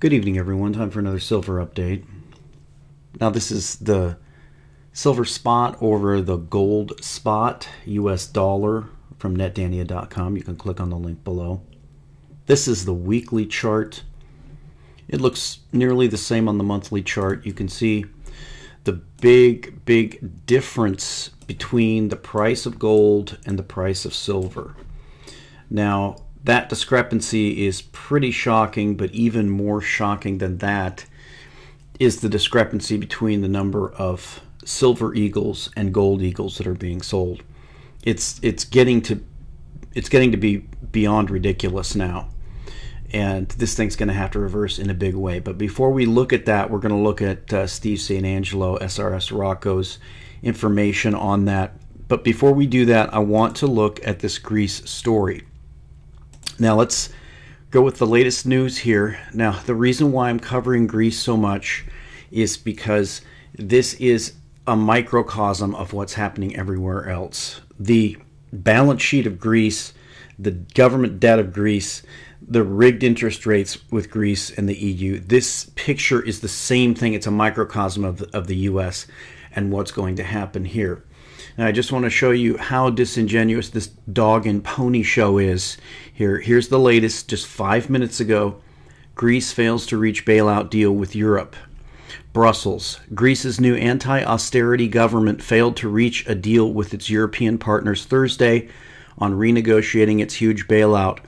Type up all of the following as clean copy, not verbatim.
Good evening, everyone. Time for another silver update. Now, this is the silver spot over the gold spot, US dollar, from netdania.com. You can click on the link below. This is the weekly chart. It looks nearly the same on the monthly chart. You can see the big difference between the price of gold and the price of silver. Now, that discrepancy is pretty shocking, but even more shocking than that is the discrepancy between the number of silver eagles and gold eagles that are being sold. It's getting to be beyond ridiculous now, and this thing's going to have to reverse in a big way. But before we look at that, we're going to look at Steve St. Angelo, SRS Rocco's information on that. But before we do that, I want to look at this Greece story. Now let's go with the latest news here. Now, the reason why I'm covering Greece so much is because this is a microcosm of what's happening everywhere else. The balance sheet of Greece, the government debt of Greece, the rigged interest rates with Greece and the EU. This picture is the same thing. It's a microcosm of the US and what's going to happen here. Now, I just want to show you how disingenuous this dog and pony show is. Here's the latest, just 5 minutes ago. Greece fails to reach bailout deal with Europe. Brussels. Greece's new anti-austerity government failed to reach a deal with its European partners Thursday on renegotiating its huge bailout,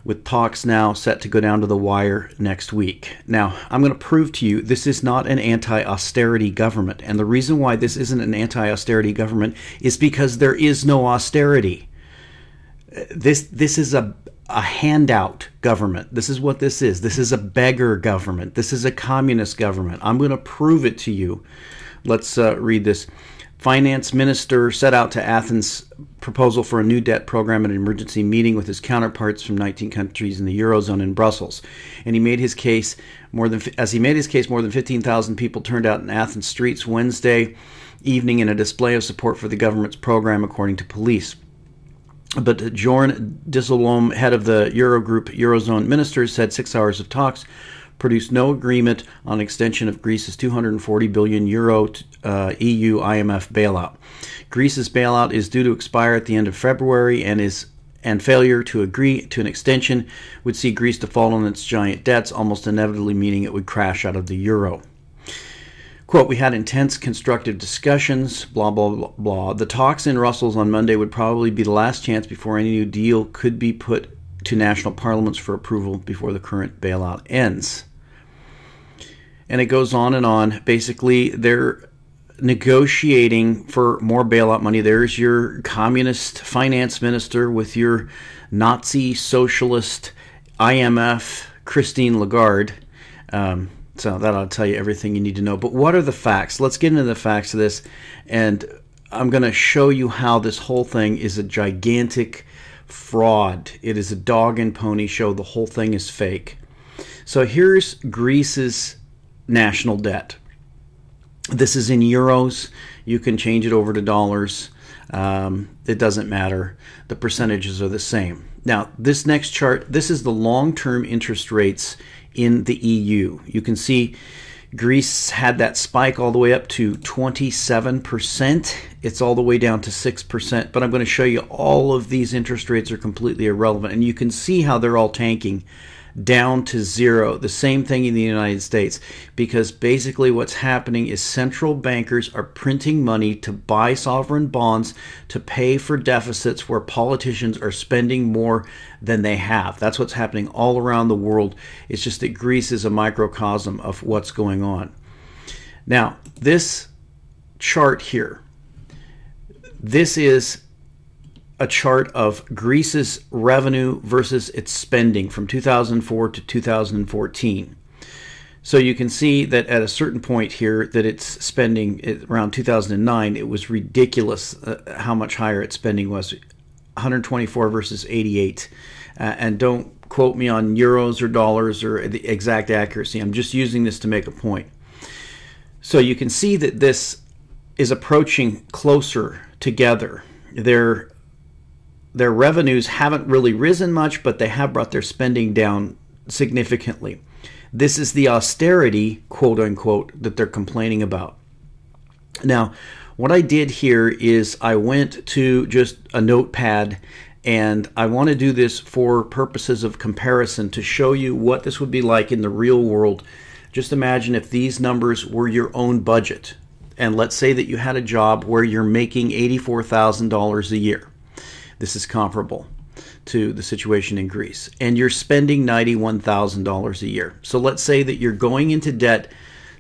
with talks now set to go down to the wire next week. Now, I'm going to prove to you this is not an anti-austerity government. And the reason why this isn't an anti-austerity government is because there is no austerity. This is a handout government. This is what this is. This is a beggar government. This is a communist government. I'm going to prove it to you. Let's read this. Finance minister set out to Athens' proposal for a new debt program at an emergency meeting with his counterparts from 19 countries in the Eurozone in Brussels. And he made his case more than 15,000 people turned out in Athens streets Wednesday evening in a display of support for the government's program, according to police. But Jorn Dijsselbloem, head of the Eurozone ministers, said 6 hours of talks produced no agreement on extension of Greece's €240 billion EU IMF bailout. Greece's bailout is due to expire at the end of February, and failure to agree to an extension would see Greece default on its giant debts, almost inevitably meaning it would crash out of the euro. Quote, we had intense constructive discussions, blah, blah, blah, blah. The talks in Brussels on Monday would probably be the last chance before any new deal could be put to national parliaments for approval before the current bailout ends. And it goes on and on. Basically, they're negotiating for more bailout money. There's your communist finance minister with your Nazi socialist IMF, Christine Lagarde. So that ought to tell you everything you need to know. But what are the facts? Let's get into the facts of this. And I'm going to show you how this whole thing is a gigantic fraud. It is a dog and pony show. The whole thing is fake. So here's Greece's national debt. This is in euros. You can change it over to dollars. It doesn't matter. The percentages are the same. Now, this next chart, this is the long-term interest rates in the EU. You can see Greece had that spike all the way up to 27%. It's all the way down to 6%. But I'm going to show you all of these interest rates are completely irrelevant. And you can see how they're all tanking down to zero. The same thing in the United States, because basically what's happening is central bankers are printing money to buy sovereign bonds to pay for deficits where politicians are spending more than they have. That's what's happening all around the world. It's just that Greece is a microcosm of what's going on. Now, this chart here, this is a chart of Greece's revenue versus its spending from 2004 to 2014. So you can see that at a certain point here that it's spending around 2009, it was ridiculous how much higher its spending was, 124 versus 88. And don't quote me on euros or dollars or the exact accuracy. I'm just using this to make a point. So you can see that this is approaching closer together. Their revenues haven't really risen much, but they have brought their spending down significantly. This is the austerity, quote unquote, that they're complaining about. Now, what I did here is I went to just a notepad, and I want to do this for purposes of comparison to show you what this would be like in the real world. Just imagine if these numbers were your own budget. And let's say that you had a job where you're making $84,000 a year. This is comparable to the situation in Greece. And you're spending $91,000 a year. So let's say that you're going into debt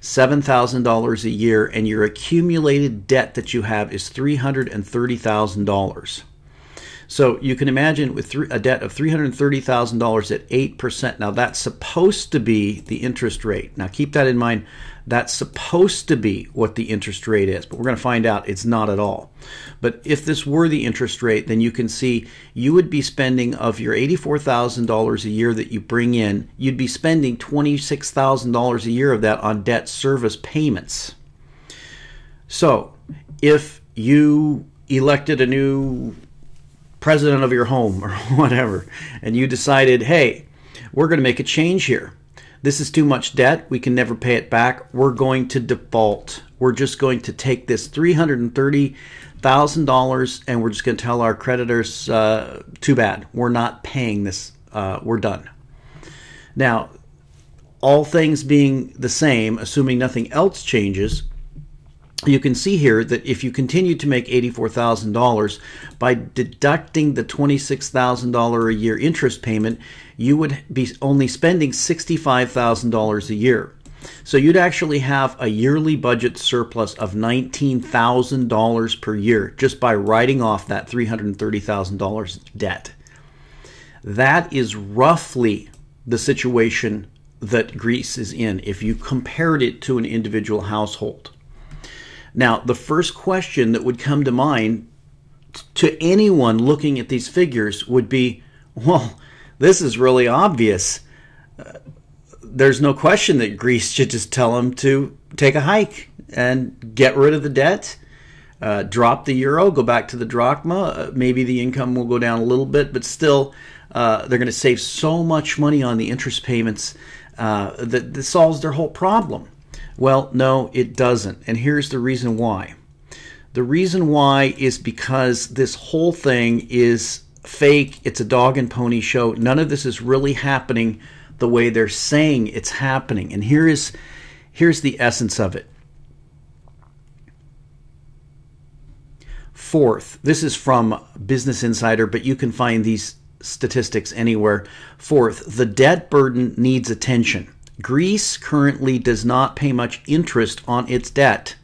$7,000 a year, and your accumulated debt that you have is $330,000. So you can imagine with a debt of $330,000 at 8%. Now that's supposed to be the interest rate. Now keep that in mind. That's supposed to be what the interest rate is, but we're going to find out it's not at all. But if this were the interest rate, then you can see you would be spending, of your $84,000 a year that you bring in, you'd be spending $26,000 a year of that on debt service payments. So if you elected a new president of your home or whatever, and you decided, hey, we're going to make a change here. This is too much debt. We can never pay it back. We're going to default. We're just going to take this $330,000 and we're just going to tell our creditors, too bad. We're not paying this. We're done. Now, all things being the same, assuming nothing else changes, you can see here that if you continue to make $84,000, by deducting the $26,000 a year interest payment, you would be only spending $65,000 a year. So you'd actually have a yearly budget surplus of $19,000 per year just by writing off that $330,000 debt. That is roughly the situation that Greece is in if you compared it to an individual household. Now, the first question that would come to mind to anyone looking at these figures would be, well, this is really obvious. There's no question that Greece should just tell them to take a hike and get rid of the debt, drop the euro, go back to the drachma. Maybe the income will go down a little bit, but still they're going to save so much money on the interest payments that this solves their whole problem. Well, no, it doesn't. And here's the reason why. The reason why is because this whole thing is fake. It's a dog and pony show. None of this is really happening the way they're saying it's happening. And here's the essence of it. Fourth, this is from Business Insider, but you can find these statistics anywhere. Fourth, the debt burden needs attention. Greece currently does not pay much interest on its debt.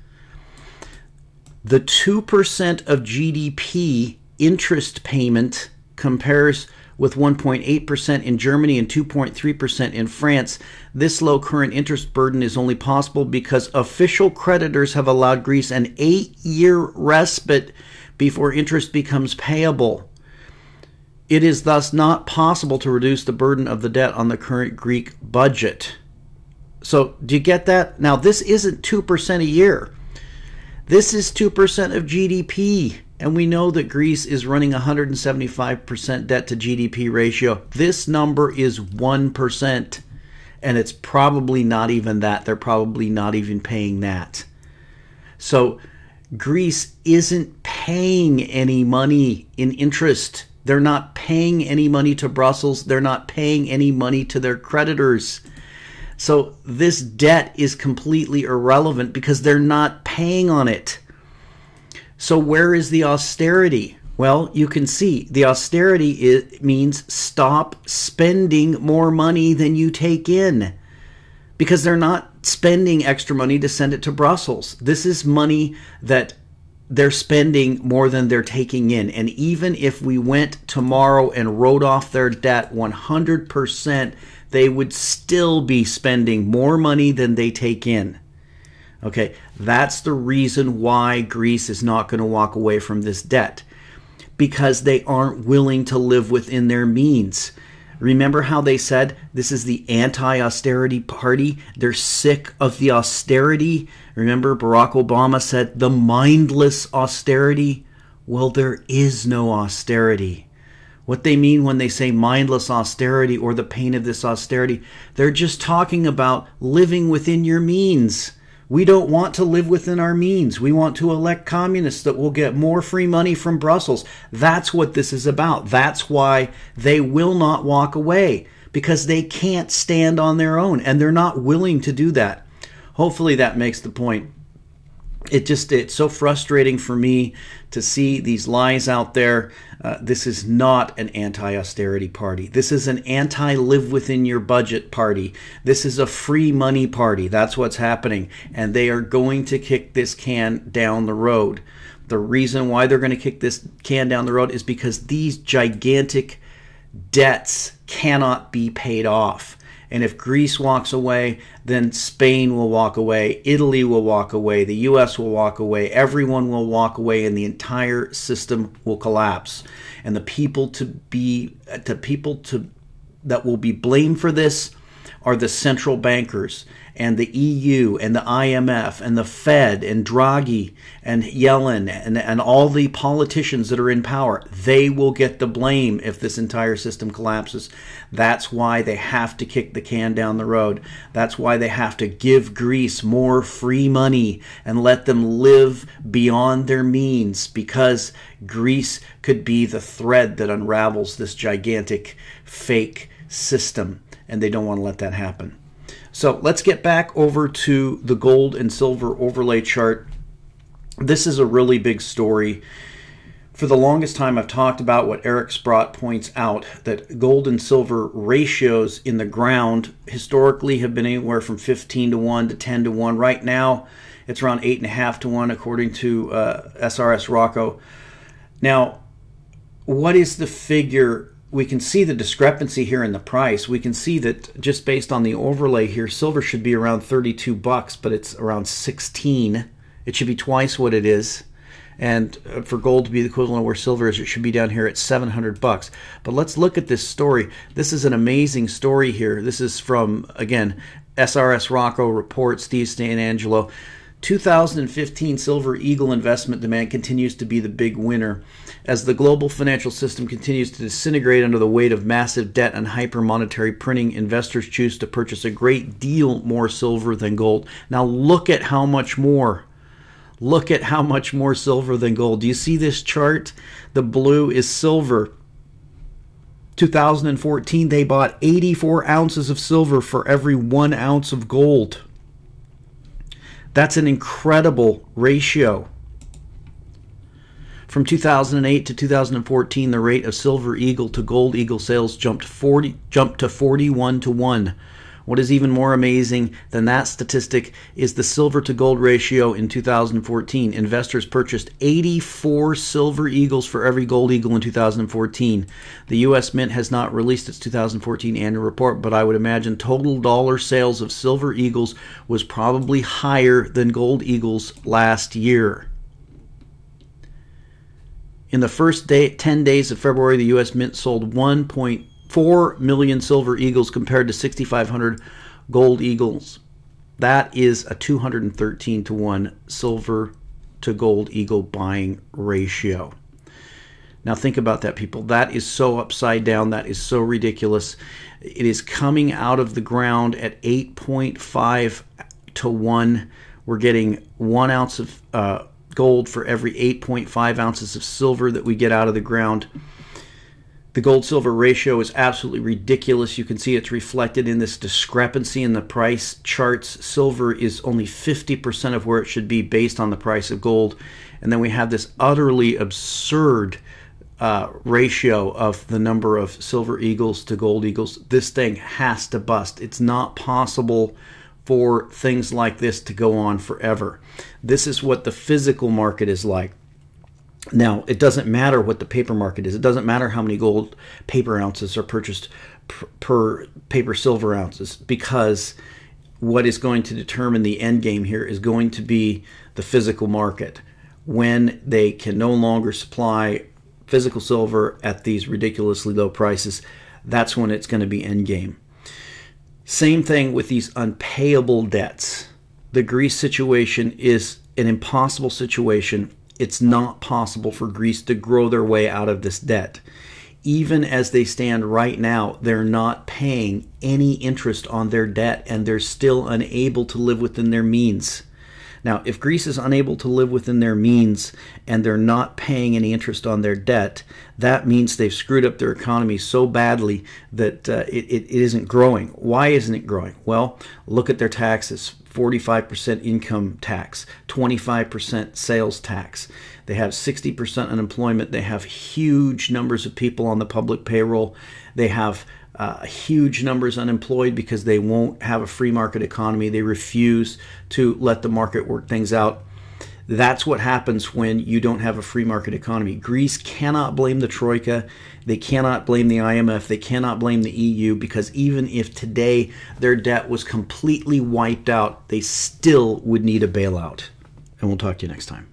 The 2% of GDP interest payment compares with 1.8% in Germany and 2.3% in France. This low current interest burden is only possible because official creditors have allowed Greece an 8-year respite before interest becomes payable. It is thus not possible to reduce the burden of the debt on the current Greek budget. So, do you get that? Now, this isn't 2% a year. This is 2% of GDP. And we know that Greece is running 175% debt to GDP ratio. This number is 1%. And it's probably not even that. They're probably not even paying that. So, Greece isn't paying any money in interest. They're not paying any money to Brussels. They're not paying any money to their creditors. So this debt is completely irrelevant because they're not paying on it. So where is the austerity? Well, you can see the austerity means stop spending more money than you take in, because they're not spending extra money to send it to Brussels. This is money that they're spending more than they're taking in. And even if we went tomorrow and wrote off their debt 100%, they would still be spending more money than they take in. Okay, that's the reason why Greece is not going to walk away from this debt, because they aren't willing to live within their means. Remember how they said this is the anti-austerity party? They're sick of the austerity. Remember Barack Obama said the mindless austerity? Well, there is no austerity. What they mean when they say mindless austerity or the pain of this austerity, they're just talking about living within your means. We don't want to live within our means. We want to elect communists that will get more free money from Brussels. That's what this is about. That's why they will not walk away, because they can't stand on their own, and they're not willing to do that. Hopefully that makes the point. It's so frustrating for me to see these lies out there. This is not an anti-austerity party. This is an anti-live within your budget party. This is a free money party. That's what's happening. And they are going to kick this can down the road. The reason why they're going to kick this can down the road is because these gigantic debts cannot be paid off. And if Greece walks away, then Spain will walk away, Italy will walk away, the US will walk away, everyone will walk away, and the entire system will collapse. And the people that will be blamed for this are the central bankers and the EU and the IMF and the Fed and Draghi and Yellen and all the politicians that are in power. They will get the blame if this entire system collapses. That's why they have to kick the can down the road. That's why they have to give Greece more free money and let them live beyond their means, because Greece could be the thread that unravels this gigantic fake system, and they don't want to let that happen. So let's get back over to the gold and silver overlay chart. This is a really big story. For the longest time, I've talked about what Eric Sprott points out, that gold and silver ratios in the ground historically have been anywhere from 15 to 1 to 10 to 1. Right now, it's around 8.5 to 1, according to SRS Rocco. Now, what is the figure? We can see the discrepancy here in the price. We can see that just based on the overlay here, silver should be around 32 bucks, but it's around 16. It should be twice what it is. And for gold to be the equivalent of where silver is, it should be down here at 700 bucks. But let's look at this story. This is an amazing story here. This is from, again, SRS Rocco report, Steve Stanangelo. 2015 Silver Eagle investment demand continues to be the big winner. As the global financial system continues to disintegrate under the weight of massive debt and hyper-monetary printing, investors choose to purchase a great deal more silver than gold. Now look at how much more. Look at how much more silver than gold. Do you see this chart? The blue is silver. 2014, they bought 84 ounces of silver for every 1 ounce of gold. That's an incredible ratio. From 2008 to 2014, the rate of Silver Eagle to Gold Eagle sales jumped to 41 to 1. What is even more amazing than that statistic is the silver to gold ratio in 2014. Investors purchased 84 Silver Eagles for every Gold Eagle in 2014. The U.S. Mint has not released its 2014 annual report, but I would imagine total dollar sales of Silver Eagles was probably higher than Gold Eagles last year. In the first 10 days of February, the U.S. Mint sold 1.4 million Silver Eagles compared to 6,500 Gold Eagles. That is a 213 to 1 Silver to Gold Eagle buying ratio. Now think about that, people. That is so upside down. That is so ridiculous. It is coming out of the ground at 8.5 to 1. We're getting 1 ounce of gold for every 8.5 ounces of silver that we get out of the ground. The gold-silver ratio is absolutely ridiculous. You can see it's reflected in this discrepancy in the price charts. Silver is only 50% of where it should be based on the price of gold. And then we have this utterly absurd ratio of the number of Silver Eagles to Gold Eagles. This thing has to bust. It's not possible for things like this to go on forever. This is what the physical market is like. Now, it doesn't matter what the paper market is. It doesn't matter how many gold paper ounces are purchased per paper silver ounces, because what is going to determine the end game here is going to be the physical market. When they can no longer supply physical silver at these ridiculously low prices, that's when it's going to be end game. Same thing with these unpayable debts. The Greece situation is an impossible situation. It's not possible for Greece to grow their way out of this debt. even as they stand right now, they're not paying any interest on their debt, and they're still unable to live within their means. Now, if Greece is unable to live within their means and they're not paying any interest on their debt, that means they've screwed up their economy so badly that it isn't growing. Why isn't it growing? Well, look at their taxes. 45% income tax, 25% sales tax. They have 60% unemployment. They have huge numbers of people on the public payroll. They have huge numbers unemployed because they won't have a free market economy. They refuse to let the market work things out. That's what happens when you don't have a free market economy. Greece cannot blame the Troika. They cannot blame the IMF. They cannot blame the EU, because even if today their debt was completely wiped out, they still would need a bailout. And we'll talk to you next time.